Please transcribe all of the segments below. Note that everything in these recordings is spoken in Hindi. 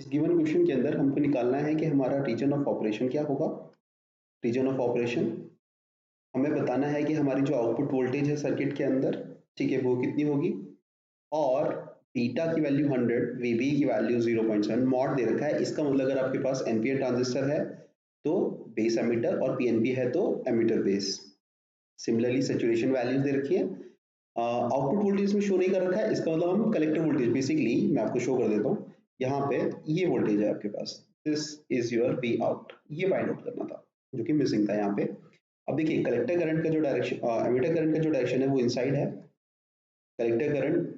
इस गिवन क्वेश्चन के अंदर हमको निकालना है कि हमारा रीजन ऑफ ऑपरेशन क्या होगा। रीजन ऑफ ऑपरेशन हमें बताना है कि हमारी जो आउटपुट वोल्टेज है सर्किट के अंदर, ठीक है, वो कितनी होगी, और बीटा की वैल्यू 100, वीबी की वैल्यू 0.7, मॉड दे रखा है। इसका मतलब अगर आपके पास एनपीएन ट्रांजिस्टर है तो बेस एमीटर, और पीएनपी है तो emitter base. Similarly saturation values दे रखी है। आउटपुट वोल्टेज में शो नहीं कर रखा है, इसका मतलब हम कलेक्टर वोल्टेज, बेसिकली मैं आपको शो कर देता हूँ। यहाँ पे ये वोल्टेज है आपके पास, this is your V out, ये फाइंड आउट करना था जो कि मिसिंग था यहाँ पे। अब देखिए कलेक्टर करंट का जो डायरेक्शन, एमीटर करंट का जो डायरेक्शन है वो इनसाइड है, कलेक्टर करंट,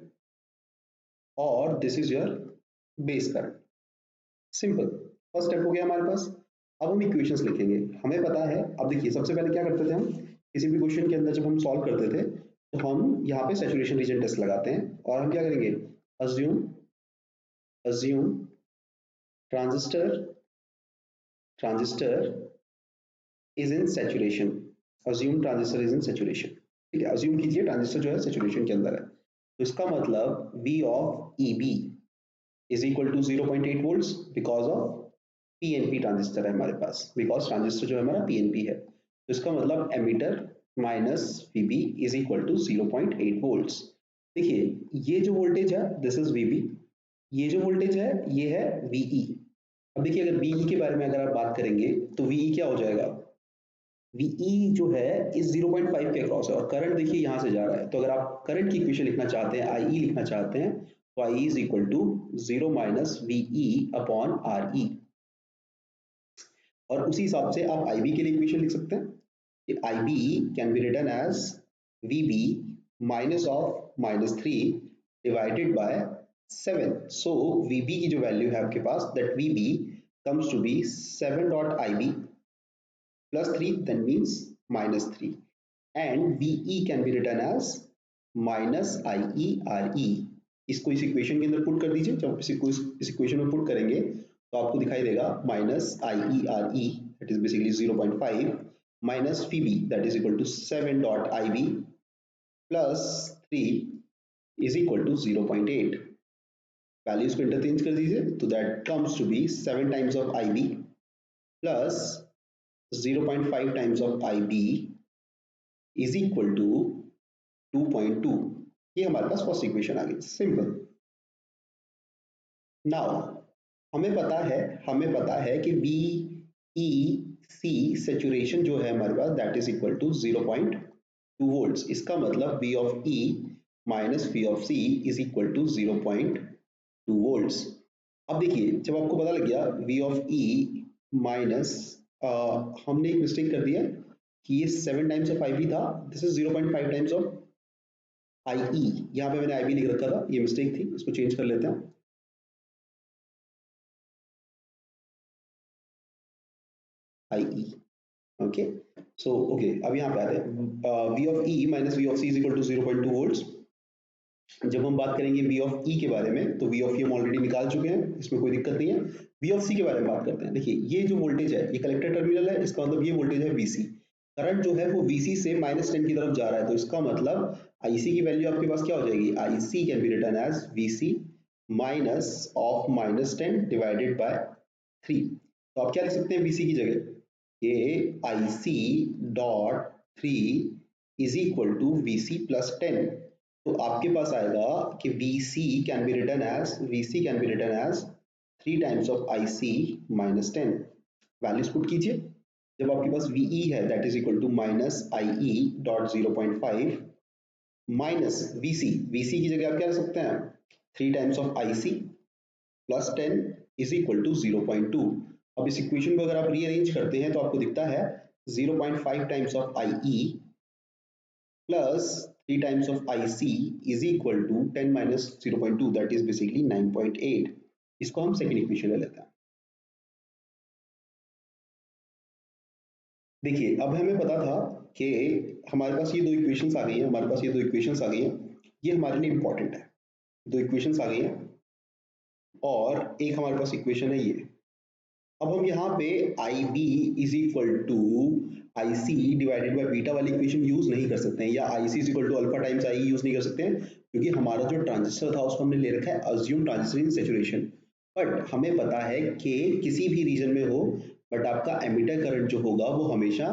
और this is your base current. Simple, first step हो गया हमारे पास। अब हम इक्वेशंस लिखेंगे, हमें पता है। अब देखिए सबसे पहले क्या करते थे हम, किसी भी क्वेश्चन के अंदर जब हम सॉल्व करते थे तो हम यहाँ पे सैचुरेशन रीजन टेस्ट लगाते हैं, और हम क्या करेंगे, assume assume transistor transistor is in saturation, assume transistor is in saturation, ठीक है। अज्यूम कीजिए ट्रांजिस्टर जो है सैचुरेशन के अंदर है, तो इसका मतलब V of EB is equal to 0.8 volts because of PNP transistor है हमारे पास, बिकॉज ट्रांजिस्टर जो है हमारा पीएनपी है। तो इसका मतलब emitter minus V B is equal to 0.8 volts. देखिए ये जो वोल्टेज है दिस इज वीबी, ये जो वोल्टेज है ये है वीई। अब देखिए अगर वीई के बारे में अगर आप बात करेंगे तो वीई क्या हो जाएगा, वीई जो है इस 0.5 के अक्रॉस है, और करंट देखिए यहाँ से जा रहा है। तो अगर आप करंट की इक्वेशन लिखना चाहते हैं, आई लिखना चाहते हैं, तो I is equal to 0 minus VE upon R E. और उसी हिसाब से आप IB के लिए इक्वेशन लिख सकते हैं कि IB can be written as VB minus of -3 divided by 7। So VB की जो वैल्यू है आपके पास, that VB comes to be 7.IB plus 3, that means -3, and VE can be written as minus IERE। इसको इस इक्वेशन के अंदर पुट कर दीजिए। जब इसको इस इक्वेशन में पुट करेंगे तो आपको दिखाई देगा minus IERE that is basically 0.5 minus VB that is equal to 7.IB plus 3 is equal to 0.8। Values को इंटरचेंज कर दीजिए, तो that comes to be 7 times of IB plus 0.5 times of IB is equal to 2.2। ये हमारे पास फर्स्ट इक्वेशन आ गई, सिंपल। नाउ हमें पता है कि BEC सैचुरेशन जो है हमारे पास that is equal to 0.2 volts. इसका मतलब V of E minus V of C is equal to 0.2 volts. अब देखिए जब आपको पता लग गया V ऑफ E माइनस, हमने एक मिस्टेक कर दिया कि ये 7 टाइम्स ऑफ IB था, this is 0.5 times of IE। यहाँ पे मैंने IB लिख रखा था, ये मिस्टेक थी, इसको चेंज कर लेते हैं। IE, okay. सो ओके, अब यहाँ पे आते हैं, V of E minus V of C is equal to 0.2 volts. जब हम बात करेंगे V ऑफ E के बारे में, तो V ऑफ E हम ऑलरेडी निकाल चुके हैं, इसमें कोई दिक्कत नहीं है। V ऑफ C के बारे में बात करते हैं। देखिए ये जो वोल्टेज है ये कलेक्टर टर्मिनल है, इसका मतलब ये वोल्टेज है VC। करंट जो है वो VC से -10 की तरफ जा रहा है, तो इसका मतलब IC की वैल्यू आपके पास क्या हो जाएगी, IC can be written as VC minus of -10 divided by 3। तो आप क्या लिख सकते हैं VC की जगह, ये IC dot 3 is equal to VC plus 10। तो आपके पास आएगा कि VC can be written as 3 times of IC minus 10। Values put कीजिए। जब आपके पास VE है that is equal to minus IE dot 0.5 minus VC की जगह आप क्या रख सकते हैं, 3 times of IC plus 10 is equal to 0.2। अब इस इक्वेशन को अगर आप रीअरेंज करते हैं तो आपको दिखता है 0.5 times of IE plus 3 times of IC is equal to 10 minus 0.2 that is basically 9.8। इसको हम सेकंड इक्वेशन ले लेते हैं। देखिए अब हमें पता था कि हमारे पास ये दो इक्वेशंस आ गई हैं, ये हमारे लिए इंपॉर्टेंट है। दो इक्वेशंस आ गई हैं और एक हमारे पास इक्वेशन है ये। अब हम यहाँ पे IB is equal to IC divided by beta वाली इक्वेशन यूज नहीं कर सकते हैं, या IC is equal to alpha times IE use नहीं कर सकते हैं, क्योंकि हमारा जो ट्रांजिस्टर था उसको हमने ले रखा है assume transistor in saturation. But हमें पता है कि किसी भी रीजन में हो, बट आपका एमिटर करंट जो होगा वो हमेशा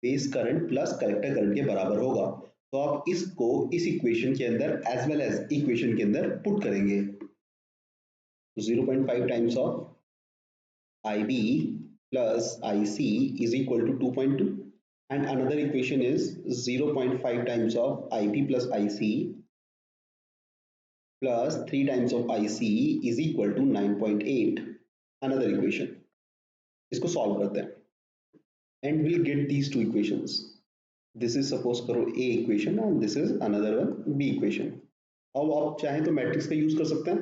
base current plus collector current के बराबर होगा। तो आप इसको इस इक्वेशन के अंदर एज वेल एज इक्वेशन के अंदर पुट करेंगे। 0.5 times of IB plus IC is equal to 2.2, and another equation is 0.5 times of IB plus IC plus 3 times of IC is equal to 9.8, another equation। इसको सॉल्व करते हैं and we'll get these two equations। this is suppose करो A equation and this is another one B equation। अब आप चाहें तो मैट्रिक्स का यूज कर सकते हैं।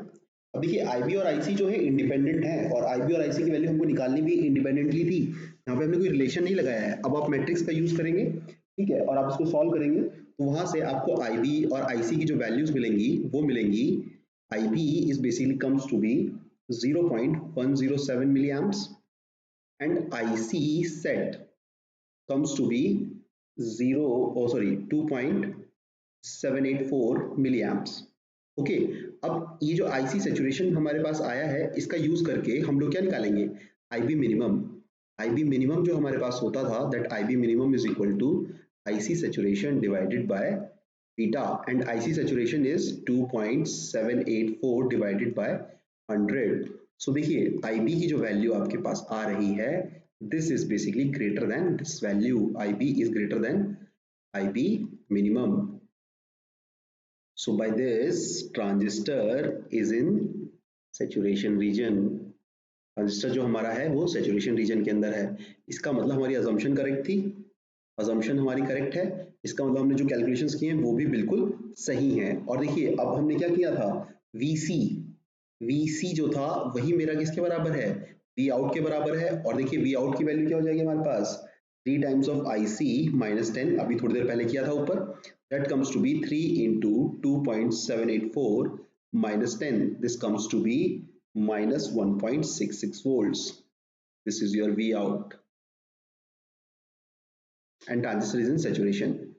अब देखिए आईबी और आईसी जो है इंडिपेंडेंट है, और आईबी और आईसी की वैल्यू हमको निकालनी भी इंडिपेंडेंटली थी, यहाँ पे हमने कोई रिलेशन नहीं लगाया है। अब आप मैट्रिक्स का यूज करेंगे, ठीक है, और आप इसको सॉल्व करेंगे तो वहां से आपको आईबी और आईसी की जो वैल्यूज मिलेंगी वो मिलेंगी। IB is basically comes to be 0.107 milli amps and IC set comes to be 2.784 milliamps। Okay, अब ये जो IC सैचुरेशन हमारे पास आया है इसका यूज करके हम लोग क्या निकालेंगे, IB मिनिमम। IB मिनिमम जो हमारे पास होता था that IB minimum is equal to IC saturation divided by beta, and IC saturation is 2.784 divided by 100। सो देखिए IB की जो वैल्यू आपके पास आ रही है, this is basically greater than this value। IB is greater than IB minimum। So by this transistor is in saturation region। Transistor जो हमारा है वो सैचुरेशन रीजन के अंदर है। इसका मतलब हमारी अजम्पशन करेक्ट थी, अजम्पशन हमारी करेक्ट है, इसका मतलब हमने जो कैलकुलेशंस किए हैं वो भी बिल्कुल सही हैं। और देखिए अब हमने क्या किया था, VC, VC जो था वही मेरा किसके बराबर है, V आउट के बराबर है। और देखिए V आउट की वैल्यू क्या हो जाएगी हमारे पास, 3 टाइम्स ऑफ IC माइनस 10, अभी थोड़ी देर पहले किया था ऊपर, that comes to be 3 into 2.784 minus 10, this comes to be minus 1.66 volts। This is your V out and transistor is in saturation।